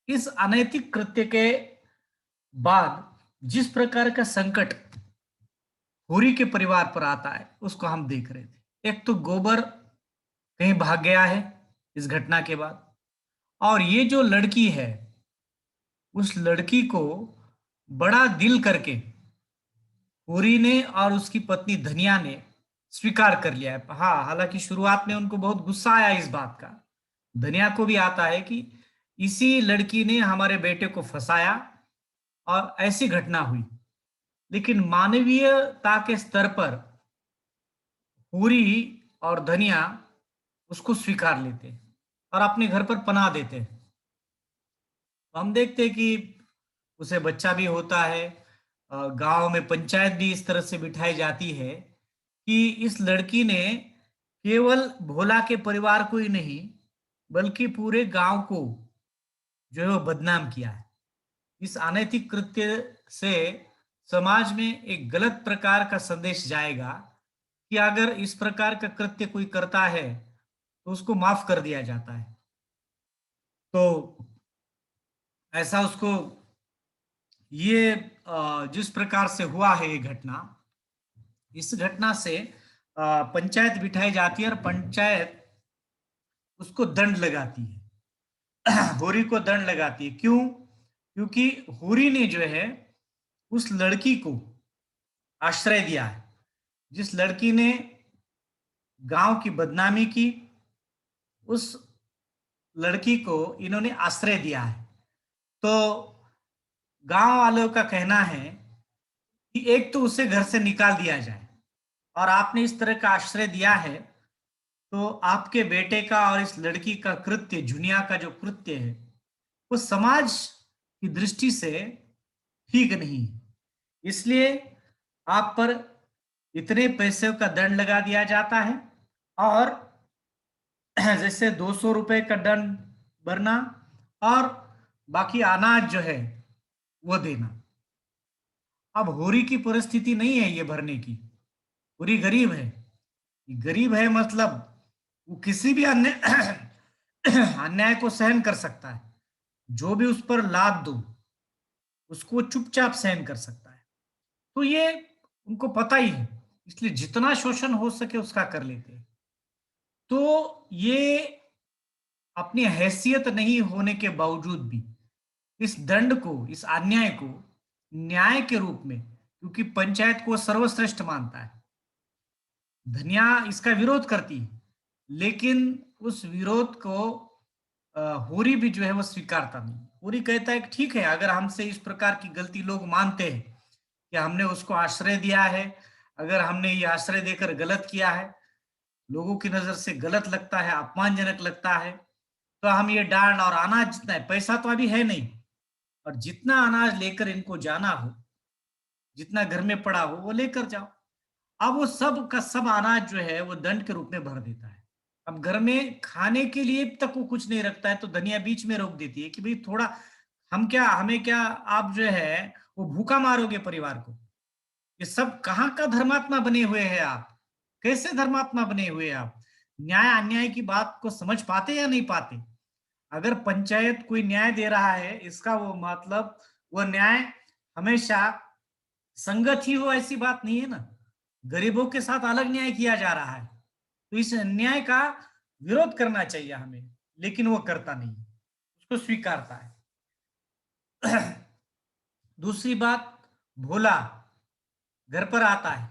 इस अनैतिक कृत्य के बाद जिस प्रकार का संकट होरी के परिवार पर आता है उसको हम देख रहे थे। एक तो गोबर कहीं भाग गया है इस घटना के बाद, और ये जो लड़की है उस लड़की को बड़ा दिल करके होरी ने और उसकी पत्नी धनिया ने स्वीकार कर लिया है। हाँ, हालांकि शुरुआत में उनको बहुत गुस्सा आया इस बात का। धनिया को भी आता है कि इसी लड़की ने हमारे बेटे को फंसाया और ऐसी घटना हुई, लेकिन मानवीयता के स्तर पर पूरी और धनिया उसको स्वीकार लेते हैं और अपने घर पर पनाह देते हैं। तो हम देखते हैं कि उसे बच्चा भी होता है। गांव में पंचायत भी इस तरह से बिठाई जाती है कि इस लड़की ने केवल भोला के परिवार को ही नहीं बल्कि पूरे गांव को जो है वो बदनाम किया है। इस अनैतिक कृत्य से समाज में एक गलत प्रकार का संदेश जाएगा कि अगर इस प्रकार का कृत्य कोई करता है तो उसको माफ कर दिया जाता है। तो ऐसा उसको ये जिस प्रकार से हुआ है ये घटना, इस घटना से पंचायत बिठाई जाती है और पंचायत उसको दंड लगाती है। होरी को दंड लगाती है। क्यों? क्योंकि होरी ने जो है उस लड़की को आश्रय दिया है। जिस लड़की ने गांव की बदनामी की, उस लड़की को इन्होंने आश्रय दिया है। तो गांव वालों का कहना है कि एक तो उसे घर से निकाल दिया जाए, और आपने इस तरह का आश्रय दिया है तो आपके बेटे का और इस लड़की का कृत्य, जुनिया का जो कृत्य है, वो समाज की दृष्टि से ठीक नहीं है। इसलिए आप पर इतने पैसे का दंड लगा दिया जाता है, और जैसे 200 रुपए का दंड भरना और बाकी अनाज जो है वो देना। अब होरी की परिस्थिति नहीं है ये भरने की। होरी गरीब है। गरीब है मतलब वो किसी भी अन्याय अन्याय को सहन कर सकता है। जो भी उस पर लाद दो उसको चुपचाप सहन कर सकता है। तो ये उनको पता ही है, इसलिए जितना शोषण हो सके उसका कर लेते हैं। तो ये अपनी हैसियत नहीं होने के बावजूद भी इस दंड को, इस अन्याय को न्याय के रूप में, क्योंकि पंचायत को सर्वश्रेष्ठ मानता है, धनिया इसका विरोध करती है, लेकिन उस विरोध को होरी भी जो है वो स्वीकारता नहीं। होरी कहता है कि ठीक है, अगर हमसे इस प्रकार की गलती लोग मानते हैं कि हमने उसको आश्रय दिया है, अगर हमने ये आश्रय देकर गलत किया है, लोगों की नजर से गलत लगता है, अपमानजनक लगता है, तो हम ये डांड और अनाज, जितना है, पैसा तो अभी है नहीं, और जितना अनाज लेकर इनको जाना हो, जितना घर में पड़ा हो वो लेकर जाओ। अब वो सब का सब अनाज जो है वो दंड के रूप में भर देता है। अब घर में खाने के लिए तक वो कुछ नहीं रखता है, तो धनिया बीच में रोक देती है कि भाई थोड़ा, हम क्या, हमें क्या, आप जो है वो भूखा मारोगे परिवार को। ये सब कहाँ का धर्मात्मा बने हुए हैं आप? कैसे धर्मात्मा बने हुए हैं आप? न्याय अन्याय की बात को समझ पाते या नहीं पाते? अगर पंचायत कोई न्याय दे रहा है, इसका वो मतलब वो न्याय हमेशा संगत ही हो, ऐसी बात नहीं है ना। गरीबों के साथ अलग न्याय किया जा रहा है, तो इस अन्याय का विरोध करना चाहिए हमें, लेकिन वो करता नहीं, उसको स्वीकारता है। दूसरी बात, भोला घर पर आता है,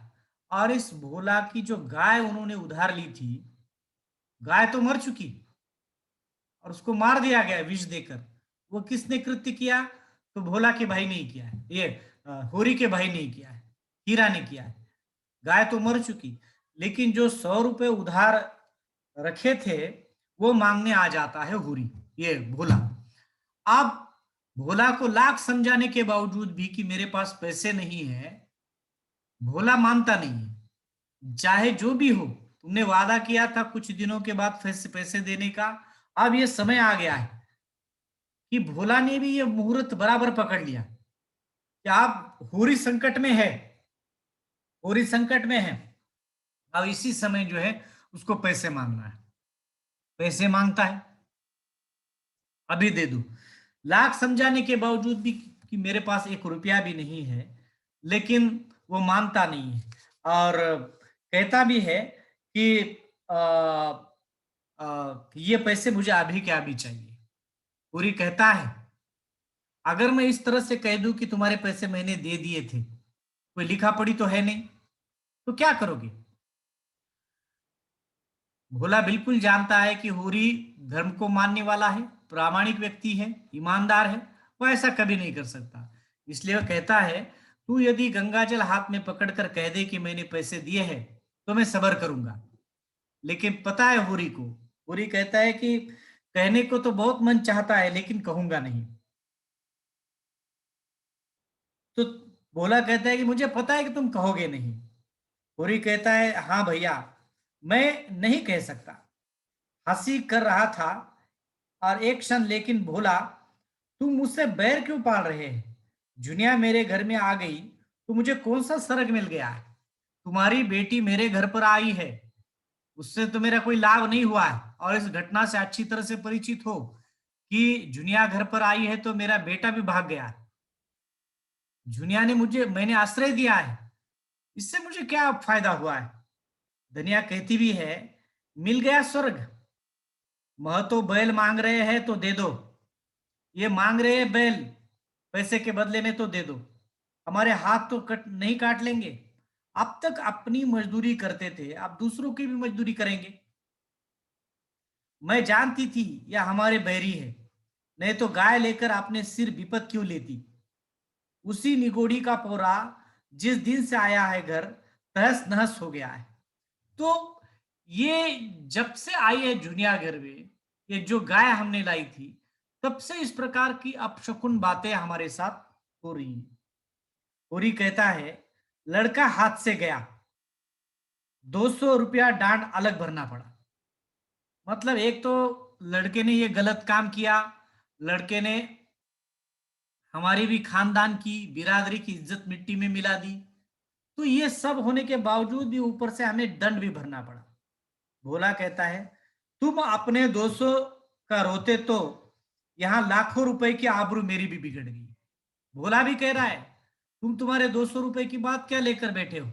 और इस भोला की जो गाय उन्होंने उधार ली थी, गाय तो मर चुकी और उसको मार दिया गया विष देकर। वो किसने कृत्य किया? तो भोला के भाई नहीं किया है, ये होरी के भाई नहीं किया है, हीरा ने किया है। गाय तो मर चुकी, लेकिन जो 100 रुपए उधार रखे थे वो मांगने आ जाता है होरी, ये भोला। अब भोला को लाख समझाने के बावजूद भी कि मेरे पास पैसे नहीं है, भोला मानता नहीं है। चाहे जो भी हो, तुमने वादा किया था कुछ दिनों के बाद पैसे पैसे देने का, अब ये समय आ गया है कि भोला ने भी ये मुहूर्त बराबर पकड़ लिया कि आप होरी संकट में है, होरी संकट में है। अब इसी समय जो है उसको पैसे मांगना है। पैसे मांगता है, अभी दे दू। लाख समझाने के बावजूद भी कि मेरे पास 1 रुपया भी नहीं है, लेकिन वो मानता नहीं है और कहता भी है कि ये पैसे मुझे अभी के अभी चाहिए। पूरी कहता है, अगर मैं इस तरह से कह दूं कि तुम्हारे पैसे मैंने दे दिए थे, कोई लिखा पढ़ी तो है नहीं, तो क्या करोगे? भोला बिल्कुल जानता है कि होरी धर्म को मानने वाला है, प्रामाणिक व्यक्ति है, ईमानदार है, वो ऐसा कभी नहीं कर सकता। इसलिए वो कहता है, तू यदि गंगाजल हाथ में पकड़कर कह दे कि मैंने पैसे दिए हैं, तो मैं सब्र करूंगा। लेकिन पता है होरी को, होरी कहता है कि कहने को तो बहुत मन चाहता है, लेकिन कहूंगा नहीं। तो भोला कहता है कि मुझे पता है कि तुम कहोगे नहीं। होरी कहता है, हाँ भैया, मैं नहीं कह सकता। हंसी कर रहा था और एक क्षण, लेकिन भोला, तुम मुझसे बैर क्यों पाल रहे हैं? जुनिया मेरे घर में आ गई तो मुझे कौन सा स्वर्ग मिल गया है? तुम्हारी बेटी मेरे घर पर आई है, उससे तो मेरा कोई लाभ नहीं हुआ है। और इस घटना से अच्छी तरह से परिचित हो कि जुनिया घर पर आई है तो मेरा बेटा भी भाग गया है। जुनिया ने मैंने आश्रय दिया है, इससे मुझे क्या फायदा हुआ है? धनिया कहती भी है, मिल गया स्वर्ग। महतो बैल मांग रहे हैं तो दे दो, ये मांग रहे हैं बैल, पैसे के बदले में तो दे दो। हमारे हाथ तो कट नहीं काट लेंगे। अब तक अपनी मजदूरी करते थे, अब दूसरों की भी मजदूरी करेंगे। मैं जानती थी यह हमारे बैरी है, नहीं तो गाय लेकर अपने सिर विपत क्यों लेती? उसी निगोड़ी का पोरा जिस दिन से आया है घर, तहस नहस हो गया है। तो ये जब से आई है जुनिया घर में, ये जो गाय हमने लाई थी, तब से इस प्रकार की अपशकुन बातें हमारे साथ हो रही हैं। होरी कहता है, लड़का हाथ से गया, 200 रुपया डांड अलग भरना पड़ा। मतलब एक तो लड़के ने ये गलत काम किया, लड़के ने हमारी भी खानदान की, बिरादरी की इज्जत मिट्टी में मिला दी। तो ये सब होने के बावजूद भी ऊपर से हमें दंड भी भरना पड़ा। भोला कहता है, तुम अपने 200 का रोते तो यहां लाखों रुपए की आबरू मेरी भी बिगड़ गई। भोला भी कह रहा है, तुम्हारे 200 रुपए की बात क्या लेकर बैठे हो?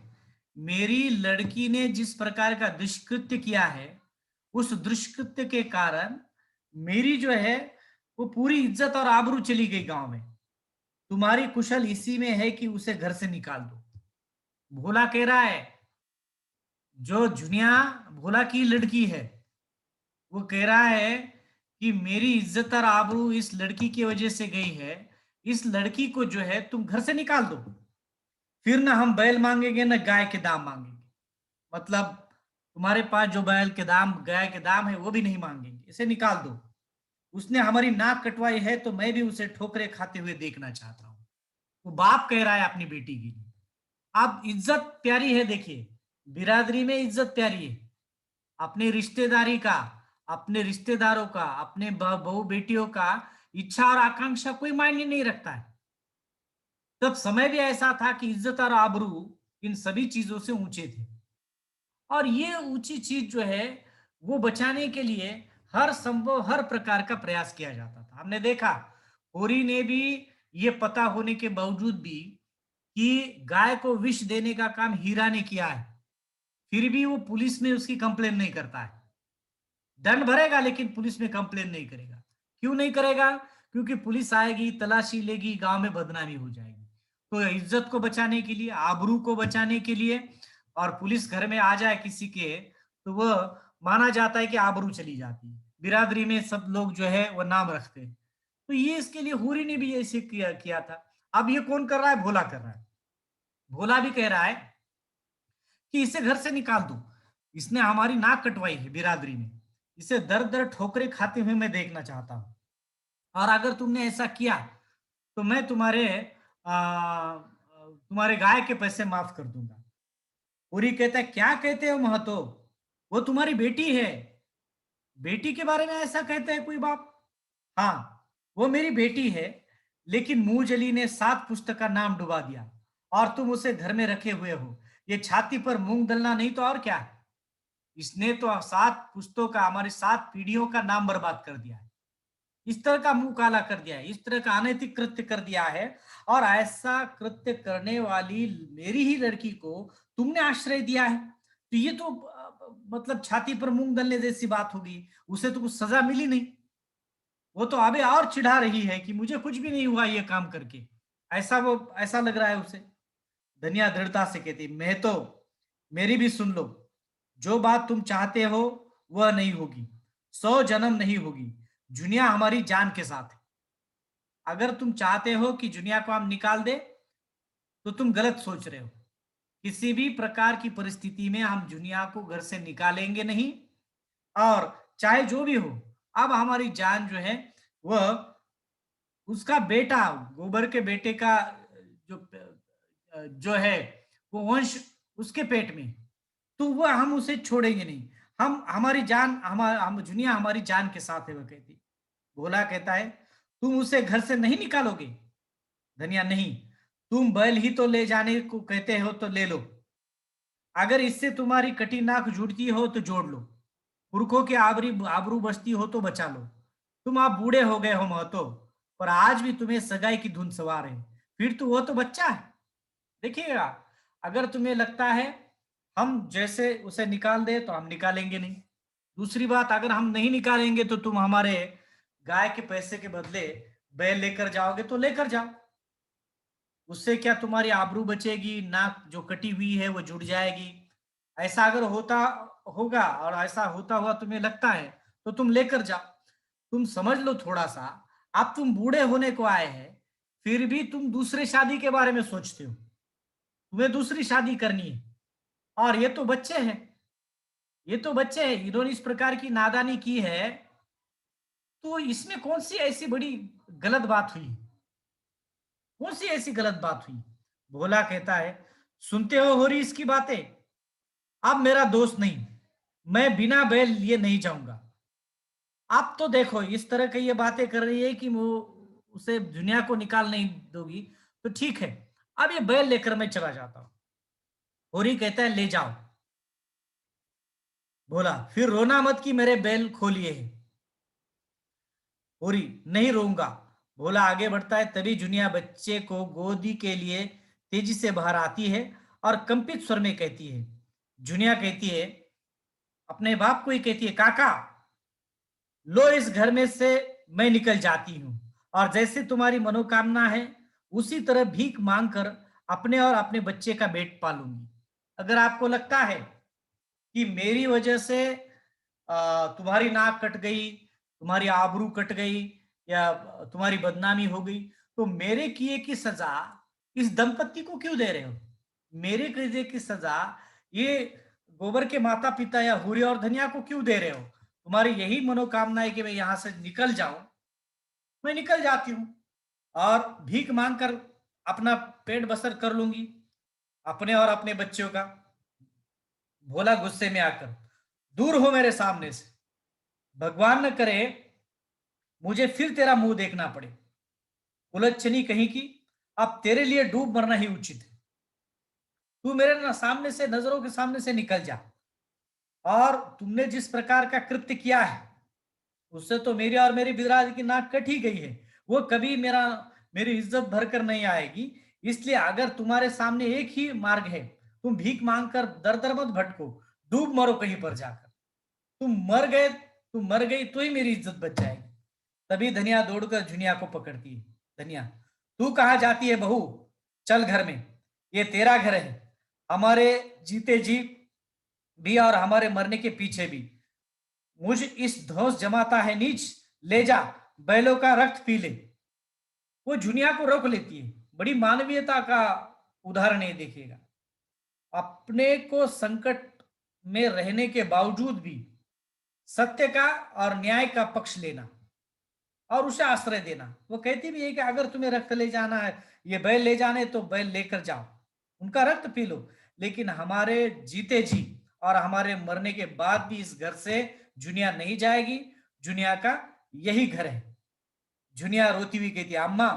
मेरी लड़की ने जिस प्रकार का दुष्कृत्य किया है, उस दुष्कृत्य के कारण मेरी जो है वो पूरी इज्जत और आबरू चली गई गांव में। तुम्हारी कुशल इसी में है कि उसे घर से निकाल दो। भोला कह रहा है, जो जुनिया भोला की लड़की है, वो कह रहा है कि मेरी इज्जत और आबरू इस लड़की की वजह से गई है। इस लड़की को जो है तुम घर से निकाल दो, फिर ना हम बैल मांगेंगे ना गाय के दाम मांगेंगे। मतलब तुम्हारे पास जो बैल के दाम, गाय के दाम है, वो भी नहीं मांगेंगे, इसे निकाल दो। उसने हमारी नाक कटवाई है तो मैं भी उसे ठोकरे खाते हुए देखना चाहता हूँ। वो बाप कह रहा है अपनी बेटी के लिए। अब इज्जत प्यारी है, देखिए, बिरादरी में इज्जत प्यारी है। अपनी रिश्तेदारी का, अपने रिश्तेदारों का, अपने बहू बेटियों का इच्छा और आकांक्षा कोई मायने नहीं रखता है। तब समय भी ऐसा था कि इज्जत और आबरू इन सभी चीजों से ऊंचे थे। और ये ऊंची चीज जो है वो बचाने के लिए हर संभव, हर प्रकार का प्रयास किया जाता था। हमने देखा, होरी ने भी ये पता होने के बावजूद भी कि गाय को विष देने का काम हीरा ने किया है, फिर भी वो पुलिस में उसकी कंप्लेन नहीं करता है। दंड भरेगा लेकिन पुलिस में कंप्लेन नहीं करेगा। क्यों नहीं करेगा? क्योंकि पुलिस आएगी, तलाशी लेगी, गांव में बदनामी हो जाएगी। तो इज्जत को बचाने के लिए, आबरू को बचाने के लिए, और पुलिस घर में आ जाए किसी के, तो वह माना जाता है कि आबरू चली जाती है, बिरादरी में सब लोग जो है वह नाम रखते हैं। तो ये इसके लिए हुरी ने भी ऐसे किया था। अब ये कौन कर रहा है? भोला कर रहा है। भोला भी कह रहा है कि इसे घर से निकाल दो, इसने हमारी नाक कटवाई है बिरादरी में, इसे दर दर ठोकरे खाते हुए मैं देखना चाहता हूं। और अगर तुमने ऐसा किया तो मैं तुम्हारे गाय के पैसे माफ कर दूंगा। पूरी कहता है, क्या कहते हो महतो, वो तुम्हारी बेटी है। बेटी के बारे में ऐसा कहते हैं कोई बाप? हाँ, वो मेरी बेटी है, लेकिन मुंहजली ने 7 पुस्तक का नाम डुबा दिया और तुम उसे घर में रखे हुए हो। ये छाती पर मूंग दलना नहीं तो और क्या है? इसने तो 7 पुस्तों का, हमारी 7 पीढ़ियों का नाम बर्बाद कर दिया है। इस तरह का मुंह काला कर दिया है, इस तरह का अनैतिक कृत्य कर दिया है, और ऐसा कृत्य करने वाली मेरी ही लड़की को तुमने आश्रय दिया है, तो ये तो मतलब छाती पर मूंग दलने जैसी बात होगी। उसे तो कुछ सजा मिली नहीं, वो तो अभी और चिढ़ा रही है कि मुझे कुछ भी नहीं हुआ ये काम करके, ऐसा वो ऐसा लग रहा है उसे। धनिया दृढ़ता से कहती, मैं तो, मेरी भी सुन लो, जो बात तुम चाहते हो वह नहीं होगी, 100 जन्म नहीं होगी। जुनिया हमारी जान के साथ है। अगर तुम चाहते हो कि जुनिया को हम निकाल दे तो तुम गलत सोच रहे हो। किसी भी प्रकार की परिस्थिति में हम जुनिया को घर से निकालेंगे नहीं, और चाहे जो भी हो, अब हमारी जान जो है वह उसका बेटा, गोबर के बेटे का जो जो है वो वंश उसके पेट में, तो वह हम उसे छोड़ेंगे नहीं। हम हमारी जान हम जुनिया हमारी जान के साथ है, वह कहती। भोला कहता है, तुम उसे घर से नहीं निकालोगे? धनिया, नहीं, तुम बैल ही तो ले जाने को कहते हो तो ले लो, अगर इससे तुम्हारी कटी नाक जुड़ती हो तो जोड़ लो, पुरखों के आबरू बचती हो तो बचा लो। तुम आप बूढ़े हो गए हो महतो, पर आज भी तुम्हें सगाई की धुन सवार है, फिर तो वो तो बच्चा है। देखिएगा, अगर तुम्हें लगता है हम जैसे उसे निकाल दे तो हम निकालेंगे नहीं। दूसरी बात, अगर हम नहीं निकालेंगे तो तुम हमारे गाय के पैसे के बदले बैल लेकर जाओगे तो लेकर जाओ, उससे क्या तुम्हारी आबरू बचेगी, नाक जो कटी हुई है वो जुड़ जाएगी। ऐसा अगर होता होगा और ऐसा होता हुआ तुम्हें लगता है तो तुम लेकर जाओ। तुम समझ लो थोड़ा सा, अब तुम बूढ़े होने को आए हैं, फिर भी तुम दूसरे शादी के बारे में सोचते हो, तुम्हें दूसरी शादी करनी है, और ये तो बच्चे हैं, ये तो बच्चे हैं, इन्होंने इस प्रकार की नादानी की है, तो इसमें कौन सी ऐसी बड़ी गलत बात हुई, कौन सी ऐसी गलत बात हुई? भोला कहता है, सुनते हो रही इसकी बातें, अब मेरा दोस्त नहीं, मैं बिना बैल लिए नहीं जाऊंगा। आप तो देखो इस तरह की ये बातें कर रही है कि वो उसे दुनिया को निकाल नहीं दोगी, तो ठीक है, अब ये बैल लेकर मैं चला जाता हूं। होरी कहता है, ले जाओ। बोला, फिर रोना मत कि मेरे बैल खो लिए हैं। होरी, नहीं रोऊंगा। भोला आगे बढ़ता है, तभी जुनिया बच्चे को गोदी के लिए तेजी से बाहर आती है और कंपित स्वर में कहती है, जुनिया कहती है, अपने बाप को ही कहती है, काका, लो इस घर में से मैं निकल जाती हूं, और जैसे तुम्हारी मनोकामना है उसी तरह भीख मांगकर अपने और अपने बच्चे का पेट पालूंगी। अगर आपको लगता है कि मेरी वजह से तुम्हारी नाक कट गई, तुम्हारी आबरू कट गई, या तुम्हारी बदनामी हो गई, तो मेरे किए की सजा इस दंपत्ति को क्यों दे रहे हो? मेरे किए की सजा ये गोबर के माता पिता या हुरी और धनिया को क्यों दे रहे हो? तुम्हारी यही मनोकामना है कि मैं यहां से निकल जाऊं, मैं निकल जाती हूँ, और भीख मांग कर अपना पेट बसर कर लूंगी, अपने और अपने बच्चों का। भोला गुस्से में आकर, दूर हो मेरे सामने से, भगवान न करे मुझे फिर तेरा मुंह देखना पड़े। उलझनी कहीं की, अब तेरे लिए डूब मरना ही उचित है। तू मेरे ना सामने से, नजरों के सामने से निकल जा, और तुमने जिस प्रकार का कृत्य किया है उससे तो मेरी और मेरी बिरादरी की नाक कट ही गई है, वो कभी मेरी इज्जत भरकर नहीं आएगी। इसलिए अगर तुम्हारे सामने एक ही मार्ग है, तुम भीख मांगकर दर दर मत भटको, डूब मरो कहीं पर जाकर। तुम मर गई तो ही मेरी इज्जत बच जाएगी। तभी धनिया दौड़कर जुनिया को पकड़ती है। धनिया, तू कहाँ जाती है बहू? चल घर में, ये तेरा घर है, हमारे जीते जी भी और हमारे मरने के पीछे भी। मुझ इस धौंस जमाता है नीच, ले जा, बैलों का रक्त पी ले। वो जुनिया को रोक लेती है, बड़ी मानवीयता का उदाहरण है, देखिएगा, अपने को संकट में रहने के बावजूद भी सत्य का और न्याय का पक्ष लेना और उसे आश्रय देना। वो कहती भी है कि अगर तुम्हें रक्त ले जाना है, ये बैल ले जाने, तो बैल लेकर जाओ, उनका रक्त पी लो, लेकिन हमारे जीते जी और हमारे मरने के बाद भी इस घर से जुनिया नहीं जाएगी। जुनिया का यही घर है। जुनिया रोती हुई कहती है, अम्मा,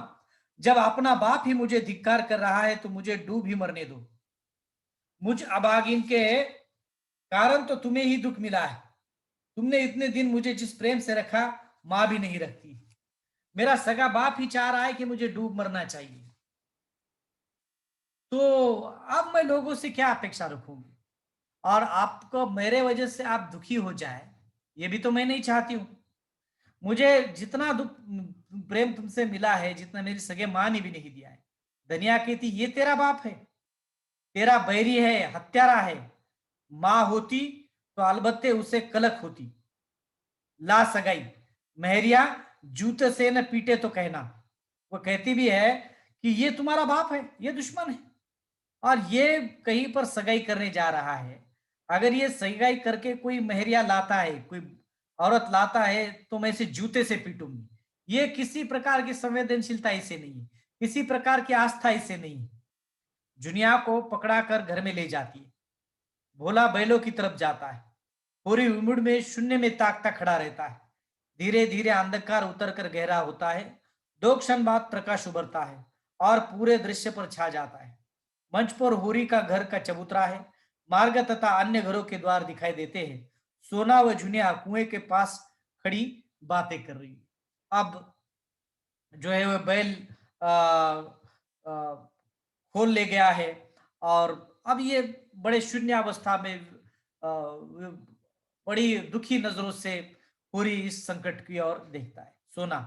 जब अपना बाप ही मुझे धिक्कार कर रहा है तो मुझे डूब ही मरने दो। मुझ अभागिन के कारण तो तुम्हें ही दुख मिला है। तुमने इतने दिन मुझे जिस प्रेम से रखा, मां भी नहीं रखती। मेरा सगा बाप ही चाह रहा है कि मुझे डूब मरना चाहिए, तो अब मैं लोगों से क्या अपेक्षा रखूंगी? और आपको मेरे वजह से आप दुखी हो जाए, ये भी तो मैं नहीं चाहती हूँ। मुझे जितना दुख प्रेम तुमसे मिला है, जितना मेरी सगे माँ ने भी नहीं दिया है। दुनिया कहती ये तेरा बाप है, तेरा बैरी है, हत्यारा है। माँ होती तो अलबत्ते उसे कलक होती। ला सगाई मेहरिया, जूते से न पीटे तो कहना। वो कहती भी है कि ये तुम्हारा बाप है, ये दुश्मन है, और ये कहीं पर सगाई करने जा रहा है। अगर ये सगाई करके कोई मेहरिया लाता है, कोई औरत लाता है, तो मैं इसे जूते से पीटूंगी। ये किसी प्रकार की संवेदनशीलता इसे नहीं है, किसी प्रकार की आस्था इसे नहीं है। जुनिया को पकड़ा कर घर में ले जाती है। भोला बैलों की तरफ जाता है। पूरी उम्र में शून्य में ताकता खड़ा रहता है। धीरे धीरे अंधकार उतर कर गहरा होता है। 2 क्षण बाद प्रकाश उभरता है और पूरे दृश्य पर छा जाता है। मंच पर होरी का घर का चबूतरा है। मार्ग तथा अन्य घरों के द्वार दिखाई देते हैं। सोना व जुनिया कुएं के पास खड़ी बातें कर रही है। अब जो है वह बैल आ, आ, खोल ले गया है, और अब ये बड़े शून्य अवस्था में बड़ी दुखी नजरों से होरी इस संकट की ओर देखता है। सोना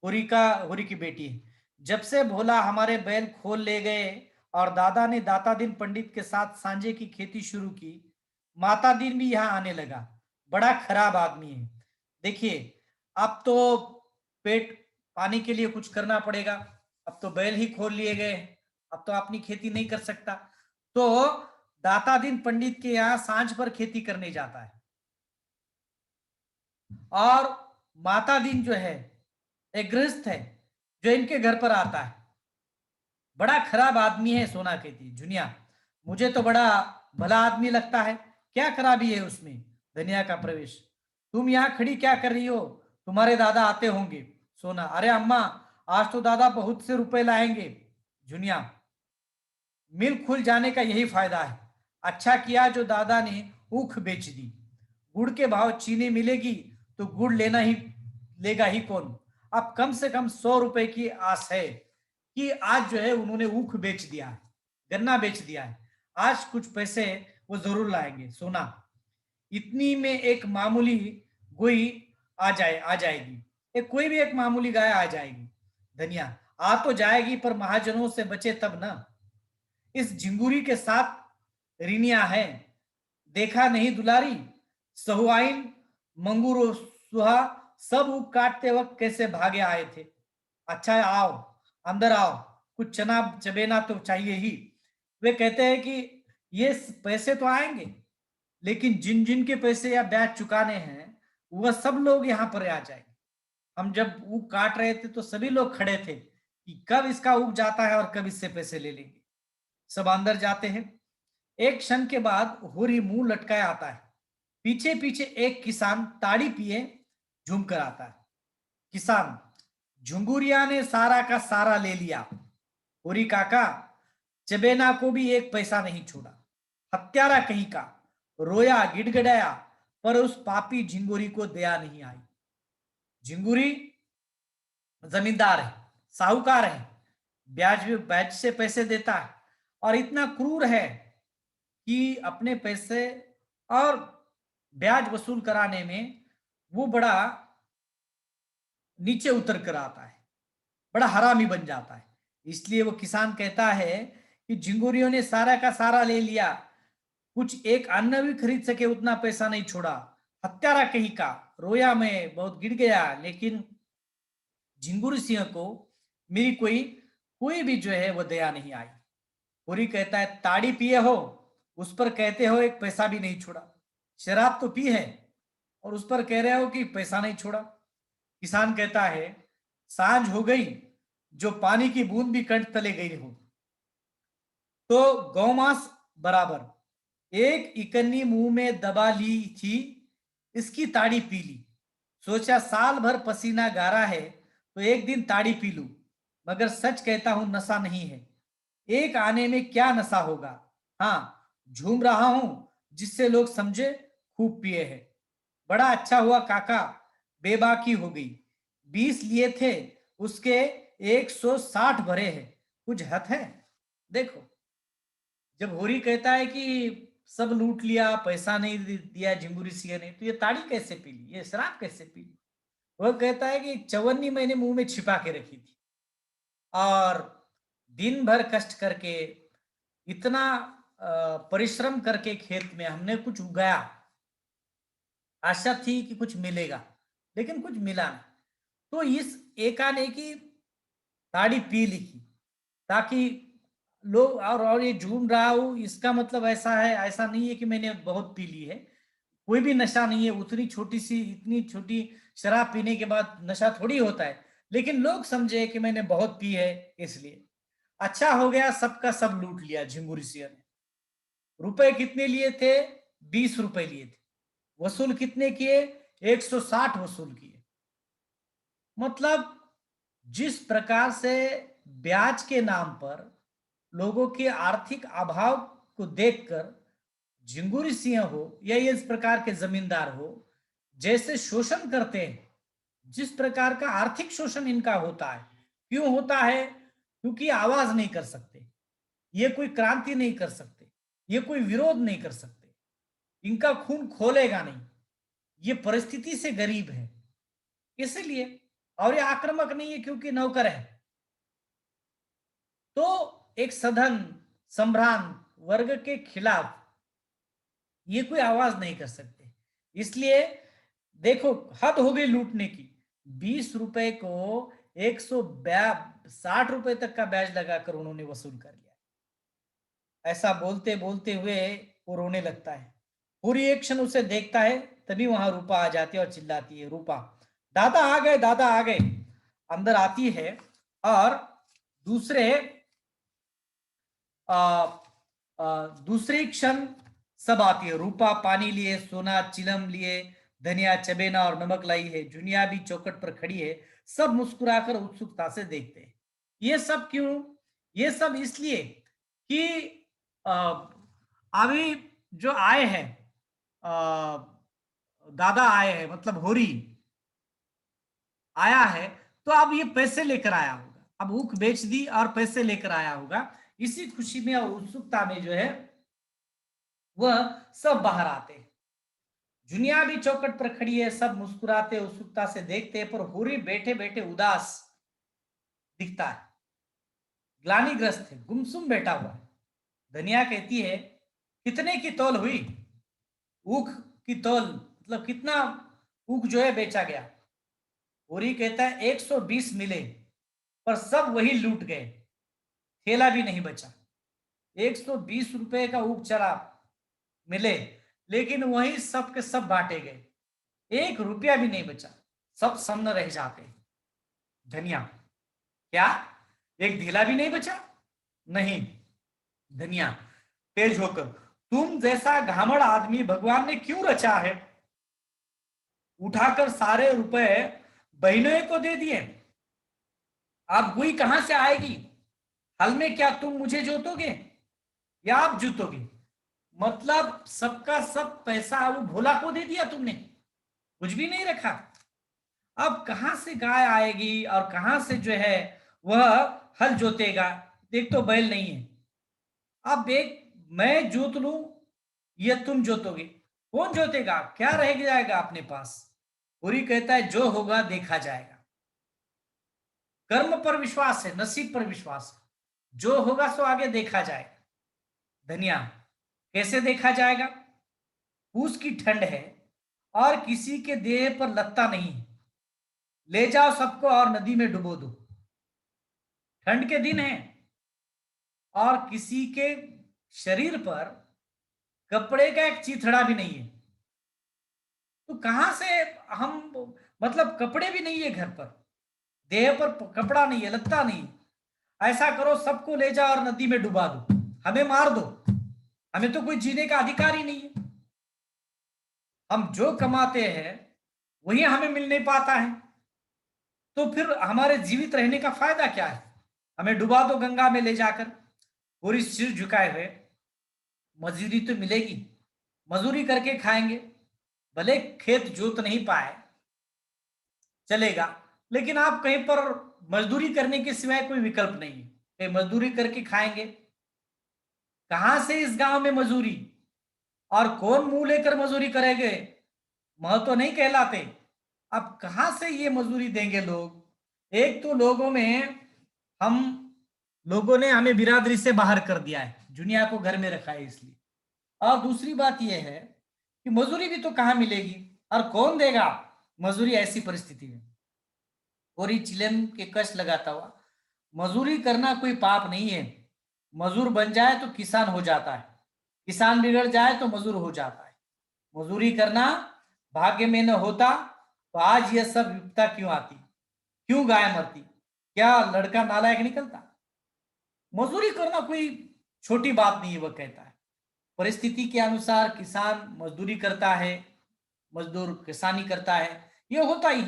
होरी की बेटी है। जब से भोला हमारे बैल खोल ले गए और दादा ने दाता दिन पंडित के साथ सांझे की खेती शुरू की, माता दिन भी यहाँ आने लगा। बड़ा खराब आदमी है। देखिए, अब तो पेट पानी के लिए कुछ करना पड़ेगा। अब तो बैल ही खोल लिए गए, अब तो अपनी खेती नहीं कर सकता। तो दाता दिन पंडित के यहाँ सांझ पर खेती करने जाता है, और माता दिन जो है एक गृहस्थ है जो इनके घर पर आता है। बड़ा खराब आदमी है, सोना कहती है। जुनिया, मुझे तो बड़ा भला आदमी लगता है, क्या खराबी है उसमें? धनिया का प्रवेश। तुम यहाँ खड़ी क्या कर रही हो? तुम्हारे दादा आते होंगे। सोना, अरे अम्मा, आज तो दादा बहुत से रुपए लाएंगे। जुनिया, मिल खुल जाने का यही फायदा है। अच्छा किया जो दादा ने ऊख बेच दी। गुड़ के भाव चीनी मिलेगी तो गुड़ लेगा ही कौन? अब कम से कम 100 रुपए की आस है कि आज जो है उन्होंने ऊख बेच दिया है, गन्ना बेच दिया है। आज कुछ पैसे वो जरूर लाएंगे। सोना, इतनी में एक मामूली गोई आ जाएगी। एक कोई भी एक मामूली गाय आ जाएगी। धनिया, आ तो जाएगी पर महाजनों से बचे तब ना। इस झिंगुरी के साथ रिनिया है, देखा नहीं दुलारी? सहुआइन, मंगूरो सुहा सब ऊख काटते वक्त कैसे भागे आए थे। अच्छा आओ, अंदर आओ, कुछ चना चबेना तो चाहिए ही। वे कहते हैं कि ये पैसे तो आएंगे, लेकिन जिन जिन के पैसे या ब्याज चुकाने हैं वह सब लोग यहाँ पर आ जाएंगे। हम जब ऊख काट रहे थे तो सभी लोग खड़े थे कि कब इसका ऊख जाता है और कब इससे पैसे ले लेंगे। सब अंदर जाते हैं। एक क्षण के बाद होरी मुंह लटकाए आता है। पीछे पीछे एक किसान ताड़ी पिए झूम कर आता है। किसान, झुंगुरिया ने सारा का सारा ले लिया। होरी काका, चबेना को भी एक पैसा नहीं छोड़ा। हत्यारा कहीं का, रोया गिड़गिड़ाया, पर उस पापी झिंगुरी को दया नहीं आई। झिंगुरी जमींदार है, साहूकार है, ब्याज से पैसे देता है, और इतना क्रूर है कि अपने पैसे और ब्याज वसूल कराने में वो बड़ा नीचे उतर कर आता है, बड़ा हरामी बन जाता है। इसलिए वो किसान कहता है कि झिंगुरियों ने सारा का सारा ले लिया, कुछ एक अन्न भी खरीद सके उतना पैसा नहीं छोड़ा। हत्यारा कहीं का, रोया मैं बहुत गिर गया, लेकिन झिंगुर सिंह को मेरी कोई भी जो है वो दया नहीं आई। पूरी कहता है, ताड़ी पिए हो, उस पर कहते हो एक पैसा भी नहीं छोड़ा। शराब तो पी है और उस पर कह रहे हो कि पैसा नहीं छोड़ा। किसान कहता है, सांझ हो गई, जो पानी की बूंद भी कंठ तले गई हो, तो गौमांस बराबर एक इकन्नी मुंह में दबा ली थी, इसकी ताड़ी पी ली। सोचा साल भर पसीना गारा है तो एक दिन ताड़ी पी लूं, मगर सच कहता हूं नशा नहीं है। एक आने में क्या नशा होगा? हाँ, झूम रहा हूं जिससे लोग समझे खूब पिए हैं। बड़ा अच्छा हुआ काका, बेबाकी हो गई। 20 लिए थे, उसके 160 भरे हैं, कुछ हद है? देखो, जब होरी कहता है कि सब लूट लिया, पैसा नहीं दिया झिंगुरी सिंह ने, तो ये ताड़ी कैसे पी ली, ये शराब कैसे पी ली? वह कहता है कि चवन्नी मैंने मुंह में छिपा के रखी थी, और दिन भर कष्ट करके, इतना परिश्रम करके खेत में हमने कुछ उगाया, आशा थी कि कुछ मिलेगा, लेकिन कुछ मिला नहीं। तो इस एकाएकी ताड़ी पी ली थी, ताकि लोग, और ये झूम रहा हूं, इसका मतलब ऐसा है, ऐसा नहीं है कि मैंने बहुत पी ली है, कोई भी नशा नहीं है, उतनी छोटी सी, इतनी छोटी शराब पीने के बाद नशा थोड़ी होता है, लेकिन लोग समझे कि मैंने बहुत पी है, इसलिए अच्छा हो गया, सबका सब लूट लिया झिंगुरी सिंह ने। रुपए कितने लिए थे? 20 रुपए लिए थे। वसूल कितने किए? 160 वसूल किए। मतलब जिस प्रकार से ब्याज के नाम पर लोगों के आर्थिक अभाव को देखकर झिंगुरी सिंह हो या इस प्रकार के जमींदार हो, जैसे शोषण करते हैं, जिस प्रकार का आर्थिक शोषण इनका होता है, क्यों होता है? क्योंकि आवाज नहीं कर सकते, ये कोई क्रांति नहीं कर सकते, ये कोई विरोध नहीं कर सकते, इनका खून खोलेगा नहीं, ये परिस्थिति से गरीब है इसलिए, और ये आक्रामक नहीं है क्योंकि नौकर है। तो एक सधन संभ्रांत वर्ग के खिलाफ ये कोई आवाज नहीं कर सकते, इसलिए देखो, हद हो गई लूटने की। 20 रुपए को 160 रुपए तक का ब्याज लगाकर उन्होंने वसूल कर लिया। ऐसा बोलते बोलते हुए वो रोने लगता है। पूरी एक क्षण उसे देखता है, तभी वहां रूपा आ जाती है और चिल्लाती है, रूपा, दादा आ गए, दादा आ गए। अंदर आती है, और दूसरे दूसरी क्षण सब आती है। रूपा पानी लिए, सोना चिलम लिए, धनिया चबेना और नमक लाई है। जुनिया भी चौकट पर खड़ी है। सब मुस्कुराकर उत्सुकता से देखते हैं। ये सब क्यों? ये सब इसलिए कि अभी जो आए हैं, दादा आए हैं, मतलब होरी आया है, तो अब ये पैसे लेकर आया होगा, अब ऊख बेच दी और पैसे लेकर आया होगा। इसी खुशी में और उत्सुकता में जो है वह सब बाहर आते हैं। जुनिया भी चौकट पर खड़ी है, सब मुस्कुराते उत्सुकता से देखते हैं, पर होरी बैठे बैठे उदास दिखता है, ग्लानिग्रस्त है, गुमसुम बैठा हुआ है। धनिया कहती है, कितने की तौल हुई? ऊख की तौल मतलब कितना ऊख जो है बेचा गया? होरी कहता है 120 मिले, पर सब वही लूट गए, थैला भी नहीं बचा। 120 रुपए का ऊख चला मिले, लेकिन वही सब के सब बांटे गए, 1 रुपया भी नहीं बचा, सब सन्न रह जाते। धनिया, क्या एक ढीला भी नहीं बचा? नहीं। धनिया तेज होकर, तुम जैसा घामड़ आदमी भगवान ने क्यों रचा है? उठाकर सारे रुपए बहनों को दे दिए। अब गुई कहां से आएगी? हल में क्या तुम मुझे जोतोगे या आप जोतोगे? मतलब सबका सब पैसा वो भोला को दे दिया तुमने, कुछ भी नहीं रखा। अब कहां से गाय आएगी और कहां से जो है वह हल जोतेगा? एक तो बैल नहीं है, अब एक मैं जोत लूं या तुम जोतोगे? कौन जोतेगा? क्या रह जाएगा अपने पास? पूरी कहता है, जो होगा देखा जाएगा। कर्म पर विश्वास है, नसीब पर विश्वास है, जो होगा सो आगे देखा जाएगा। धनिया, कैसे देखा जाएगा? पूस की ठंड है और किसी के देह पर लत्ता नहीं है, ले जाओ सबको और नदी में डुबो दो। ठंड के दिन है और किसी के शरीर पर कपड़े का एक चीथड़ा भी नहीं है, तो कहां से हम, मतलब कपड़े भी नहीं है घर पर, देह पर कपड़ा नहीं है, लत्ता नहीं है। ऐसा करो, सबको ले जाओ और नदी में डुबा दो, हमें मार दो, हमें तो कोई जीने का अधिकार ही नहीं है। हम जो कमाते हैं वही हमें मिल नहीं पाता है, तो फिर हमारे जीवित रहने का फायदा क्या है? हमें डुबा दो गंगा में ले जाकर। पूरी सिर झुकाए हुए, मजदूरी तो मिलेगी, मजदूरी करके खाएंगे, भले खेत जोत नहीं पाए चलेगा, लेकिन आप कहीं पर मजदूरी करने के सिवाय कोई विकल्प नहीं है, कहीं मजदूरी करके खाएंगे। कहां से इस गांव में मजदूरी, और कौन मुंह लेकर मजदूरी करेंगे, महतो नहीं कहलाते। अब कहां से ये मजदूरी देंगे लोग। एक तो लोगों में हम लोगों ने हमें बिरादरी से बाहर कर दिया है, दुनिया को घर में रखा है इसलिए। और दूसरी बात यह है कि मजदूरी भी तो कहां मिलेगी, और कौन देगा मजदूरी ऐसी परिस्थिति में। पूरी चिलम के कष्ट लगाता हुआ, मजदूरी करना कोई पाप नहीं है। मजदूर बन जाए तो किसान हो जाता है, किसान बिगड़ जाए तो मजदूर हो जाता है। मजदूरी करना भाग्य में न होता तो आज यह सब विपदा क्यों आती, क्यों गाय मरती, क्या लड़का नालायक निकलता। मजदूरी करना कोई छोटी बात नहीं है, वह कहता है। परिस्थिति के अनुसार किसान मजदूरी करता है, मजदूर किसानी करता है, ये होता ही।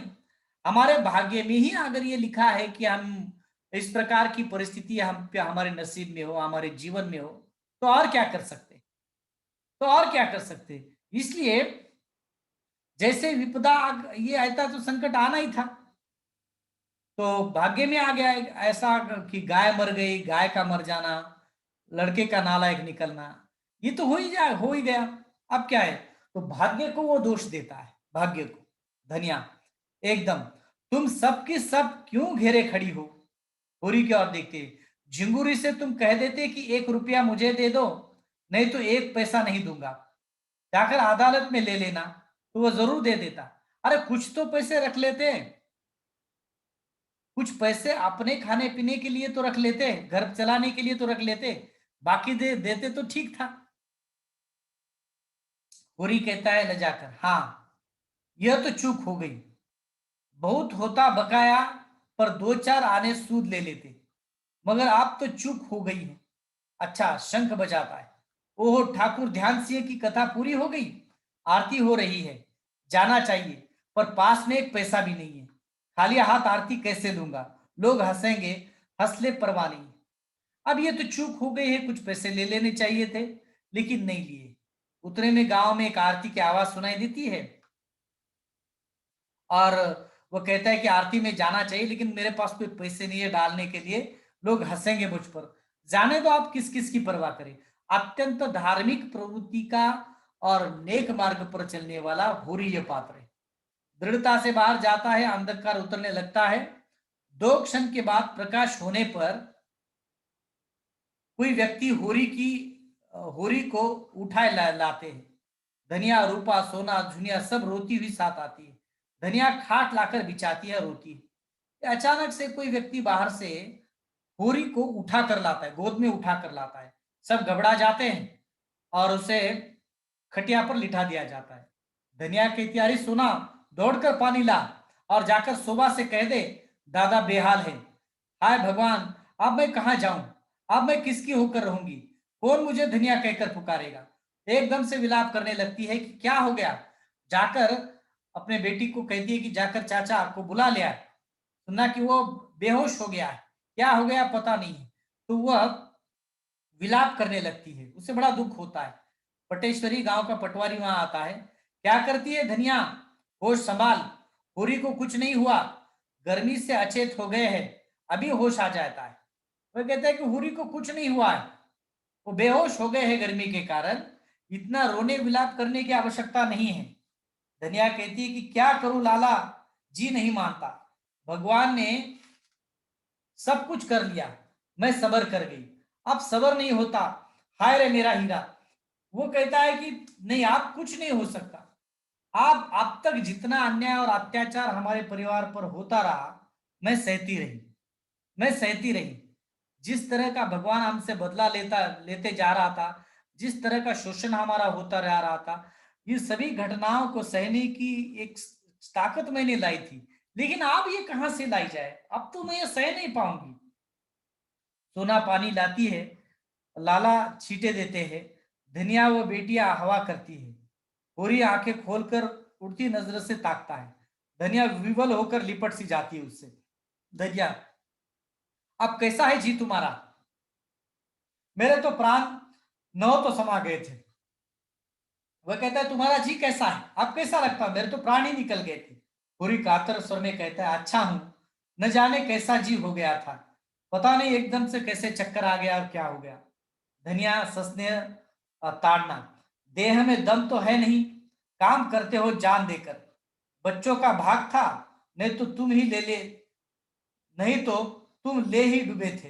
हमारे भाग्य में ही अगर ये लिखा है कि हम इस प्रकार की परिस्थिति हम पे हमारे नसीब में हो, हमारे जीवन में हो, तो और क्या कर सकते, तो और क्या कर सकते। इसलिए जैसे विपदा ये आता तो संकट आना ही था, तो भाग्य में आ गया ऐसा कि गाय मर गई, गाय का मर जाना, लड़के का नालायक निकलना, ये तो हो ही गया। अब क्या है, तो भाग्य को वो दोष देता है, भाग्य को। धनिया एकदम, तुम सबकी सब क्यों घेरे खड़ी हो। होरी की ओर देखते, झिंगुरी से तुम कह देते कि 1 रुपया मुझे दे दो, नहीं तो 1 पैसा नहीं दूंगा, जाकर अदालत में ले लेना, तो वो जरूर दे देता। अरे कुछ तो पैसे रख लेते, कुछ पैसे अपने खाने पीने के लिए तो रख लेते, घर चलाने के लिए तो रख लेते, बाकी दे देते तो ठीक था। होरी कहता है लजाकर, हाँ यह तो चूक हो गई, बहुत होता बकाया, पर 2-4 आने सूद ले लेते, मगर आप तो चूक हो गई है। अच्छा, शंख बजाता है। ओहो ठाकुर ध्यान सिंह की कथा पूरी हो गई, आरती हो रही है, जाना चाहिए, पर पास में 1 पैसा भी नहीं है, खाली हाथ आरती कैसे दूंगा, लोग हंसेंगे, हंस ले परवाह नहीं। अब ये तो चूक हो गई है, कुछ पैसे ले लेने चाहिए थे, लेकिन नहीं लिए। उतने में गांव में एक आरती की आवाज सुनाई देती है, और वो कहता है कि आरती में जाना चाहिए, लेकिन मेरे पास कोई पैसे नहीं है डालने के लिए, लोग हंसेंगे मुझ पर। जाने दो, आप किस किस की परवाह करें। अत्यंत धार्मिक प्रवृत्ति का और नेक मार्ग पर चलने वाला होरी ये पात्र है। दृढ़ता से बाहर जाता है, अंधकार उतरने लगता है। 2 क्षण के बाद प्रकाश होने पर कोई व्यक्ति होरी को उठाए लाते हैं। धनिया, रूपा, सोना, झुनिया सब रोती हुई साथ आती है। धनिया खाट लाकर बिछाती है, रोती है। अचानक से कोई व्यक्ति बाहर से होरी को उठा कर लाता है, गोद में उठा कर लाता है। सब घबरा जाते हैं और उसे खटिया पर लिटा दिया जाता है। धनिया कहती, अरे सोना, दौड़कर पानी ला और जाकर शोभा से कह दे दादा बेहाल है। हाय भगवान, अब मैं कहां जाऊं, अब मैं किसकी होकर रहूंगी, कौन मुझे धनिया कहकर पुकारेगा। एकदम से विलाप करने लगती है कि क्या हो गया। जाकर अपने बेटी को कहती है कि जाकर चाचा को बुला ले आए। सुना कि वो बेहोश हो गया है, क्या हो गया पता नहीं है। तो वह विलाप करने लगती है, उसे बड़ा दुख होता है। पटेश्वरी गांव का पटवारी वहां आता है। क्या करती है धनिया, होश संभाल, होरी को कुछ नहीं हुआ, गर्मी से अचेत हो गए हैं, अभी होश आ जाता है। वह कहता है कि होरी को कुछ नहीं हुआ है, वो बेहोश हो गए हैं गर्मी के कारण, इतना रोने विलाप करने की आवश्यकता नहीं है। धनिया कहती है कि क्या करूं लाला, जी नहीं मानता, भगवान ने सब कुछ कर लिया, मैं सबर कर गई, अब सबर नहीं होता, हाय रे मेरा हीरा। वो कहता है कि नहीं, आप कुछ नहीं हो सकता। आप अब तक जितना अन्याय और अत्याचार हमारे परिवार पर होता रहा, मैं सहती रही, मैं सहती रही। जिस तरह का भगवान हमसे बदला लेते जा रहा था, जिस तरह का शोषण हमारा होता रह रहा था, ये सभी घटनाओं को सहने की एक ताकत मैंने लाई थी, लेकिन अब ये कहां से लाई जाए, अब तो मैं ये सह नहीं पाऊंगी। सोना पानी लाती है, लाला छींटे देते हैं, धनिया व बेटियां हवा करती है। होरी आंखें खोलकर उड़ती नजर से ताकता है। धनिया विवल होकर लिपट सी जाती है उससे। धनिया, अब कैसा है जी तुम्हारा, मेरे तो प्राण नौ तो समा गए थे। वह कहता है तुम्हारा जी कैसा है, अब कैसा लगता है, मेरे तो प्राण ही निकल गए थे। होरी कातर स्वर में कहता है, अच्छा हूं, न जाने कैसा जीव हो गया था, पता नहीं एकदम से कैसे चक्कर आ गया और क्या हो गया। धनिया ससने ताड़ना, देह में दम तो है नहीं, काम करते हो जान देकर। बच्चों का भाग था, नहीं तो तुम ही ले ले, नहीं तो तुम ले ही डूबे थे।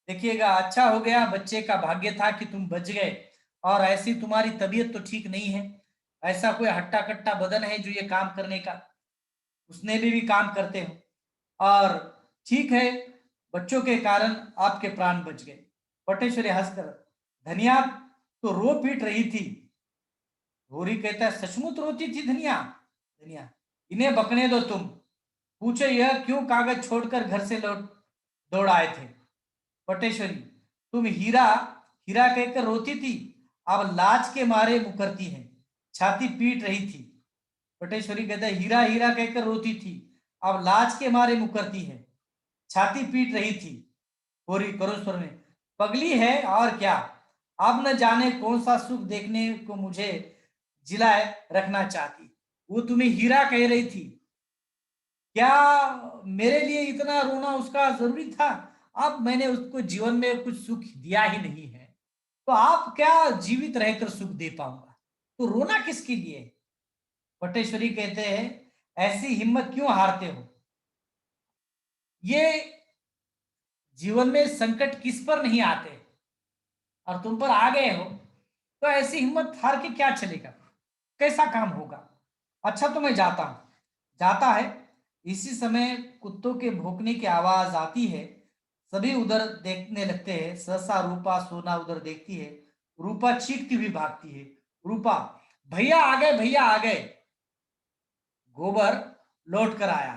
देखिएगा, अच्छा हो गया, बच्चे का भाग्य था कि तुम बच गए। और ऐसी तुम्हारी तबीयत तो ठीक नहीं है, ऐसा कोई हट्टा कट्टा बदन है जो ये काम करने का, उसने भी काम करते हो। और ठीक है, बच्चों के कारण आपके प्राण बच गए। पटेश्वरी हंसकर, धनिया तो रो पीट रही थी। होरी कहता है, सचमुच रोती थी धनिया? धनिया, इन्हें बकने दो तुम, पूछे यह क्यों कागज छोड़कर घर से लौट दौड़ आए थे। पटेश्वरी, तुम हीरा हीरा कहकर रोती थी, अब लाज के मारे मुकरती है, छाती पीट रही थी। पटेश्वरी कहता है, हीरा हीरा कहकर रोती थी, अब लाज के मारे मुकरती है, छाती पीट रही थी। होरी करो स्वर में, पगली है और क्या, अब न जाने कौन सा सुख देखने को मुझे जिलाए रखना चाहती। वो तुम्हें हीरा कह रही थी, क्या मेरे लिए इतना रोना उसका जरूरी था? अब मैंने उसको जीवन में कुछ सुख दिया ही नहीं है, तो आप क्या जीवित रहकर सुख दे पाऊंगा, तो रोना किसके लिए? पटेश्वरी कहते हैं, ऐसी हिम्मत क्यों हारते हो? ये जीवन में संकट किस पर नहीं आते, और तुम पर आ गए हो, तो ऐसी हिम्मत हार के क्या चलेगा, कैसा काम होगा? अच्छा तो मैं जाता हूं। जाता है। इसी समय कुत्तों के भौंकने की आवाज आती है। सभी उधर देखने लगते हैं। सहसा रूपा सोना उधर देखती है। रूपा चीखती हुई भागती है। रूपा, भैया आ गए, भैया आ गए। गोबर लौट कर आया,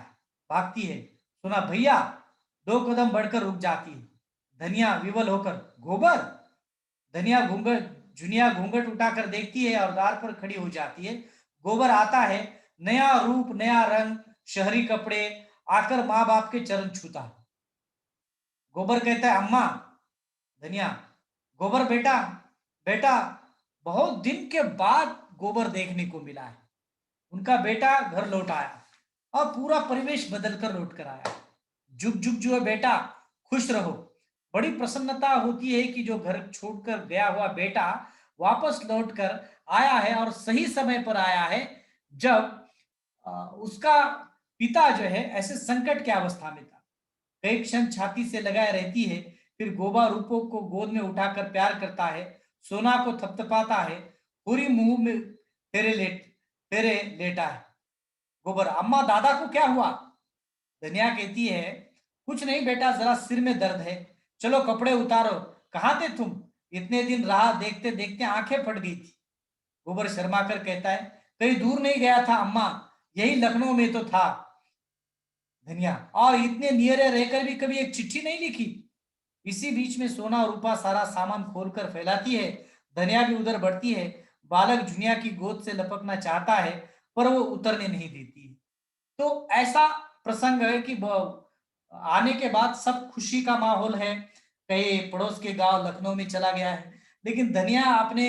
भागती है। सुना भैया, दो कदम बढ़कर रुक जाती है। धनिया विवल होकर, गोबर? धनिया घूंघट जुनिया घूंघट उठाकर देखती है और द्वार पर खड़ी हो जाती है। गोबर आता है, नया रूप नया रंग, शहरी कपड़े, आकर माँ बाप के चरण छूता है। गोबर कहता है, अम्मा। धनिया, गोबर बेटा, बेटा, बहुत दिन के बाद गोबर देखने को मिला है। उनका बेटा घर लौट आया और पूरा परिवेश बदल कर लौट कर आया। जुग जुग जो है बेटा, खुश रहो। बड़ी प्रसन्नता होती है कि जो घर छोड़कर गया हुआ बेटा वापस लौट कर आया है, और सही समय पर आया है, जब उसका पिता जो है ऐसे संकट की अवस्था में था। कई क्षण छाती से लगाए रहती है, फिर गोबा रूपों को गोद में उठाकर प्यार करता है, सोना को थपथपाता है, पूरी मुंह में फेरे लेटा है। गोबर, अम्मा दादा को क्या हुआ? धनिया कहती है, कुछ नहीं बेटा, जरा सिर में दर्द है, चलो कपड़े उतारो। कहाँ थे तुम? इतने दिन राह देखते देखते आंखें फट गई थी। गोबर शर्मा कर कहता है, कहीं दूर नहीं गया था अम्मा, यही लखनऊ में तो था। धनिया, और इतने नियरे रहकर भी कभी एक चिट्ठी नहीं लिखी? इसी बीच में सोना और रूपा सारा सामान खोलकर फैलाती है। धनिया भी उधर बढ़ती है। बालक जुनिया की गोद से लपकना चाहता है, पर वो उतरने नहीं देती है। तो ऐसा प्रसंग है कि आने के बाद सब खुशी का माहौल है। कहीं पड़ोस के गांव लखनऊ में चला गया है, लेकिन धनिया अपने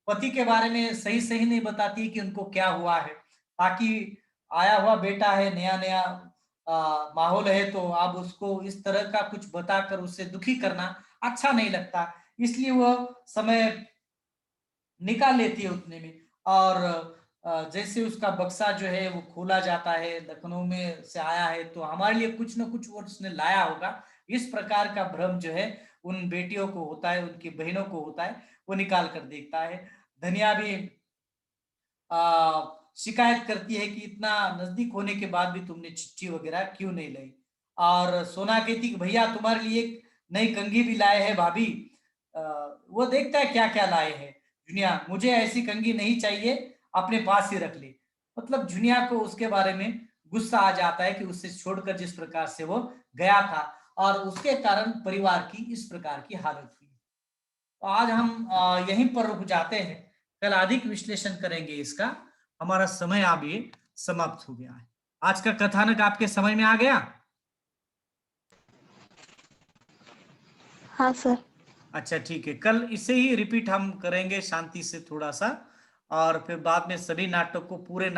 पति के बारे में सही सही नहीं बताती कि उनको क्या हुआ है, ताकि आया हुआ बेटा है, नया नया माहौल है, तो अब उसको इस तरह का कुछ बताकर उससे दुखी करना अच्छा नहीं लगता। इसलिए वह समय निकाल लेती है उतने में। और जैसे उसका बक्सा जो है वो खोला जाता है, लखनऊ में से आया है तो हमारे लिए कुछ ना कुछ वो उसने लाया होगा, इस प्रकार का भ्रम जो है उन बेटियों को होता है, उनकी बहनों को होता है। वो निकाल कर देखता है। धनिया भी शिकायत करती है कि इतना नजदीक होने के बाद भी तुमने चिट्ठी वगैरह क्यों नहीं लाई। और सोना कहती कि भैया तुम्हारे लिए एक नई कंघी भी लाए हैं भाभी। आ, वो देखता है क्या क्या लाए हैं। जुनिया, मुझे ऐसी कंघी नहीं चाहिए, अपने पास ही रख ले। मतलब जुनिया को उसके बारे में गुस्सा आ जाता है कि उससे छोड़कर जिस प्रकार से वो गया था, और उसके कारण परिवार की इस प्रकार की हालत हुई। तो आज हम यहीं पर रुक जाते हैं, कल अधिक विश्लेषण करेंगे इसका। हमारा समय अब ये समाप्त हो गया है। आज का कथानक आपके समझ में आ गया? हाँ सर। अच्छा ठीक है, कल इसे ही रिपीट हम करेंगे शांति से थोड़ा सा, और फिर बाद में सभी नाटक को पूरे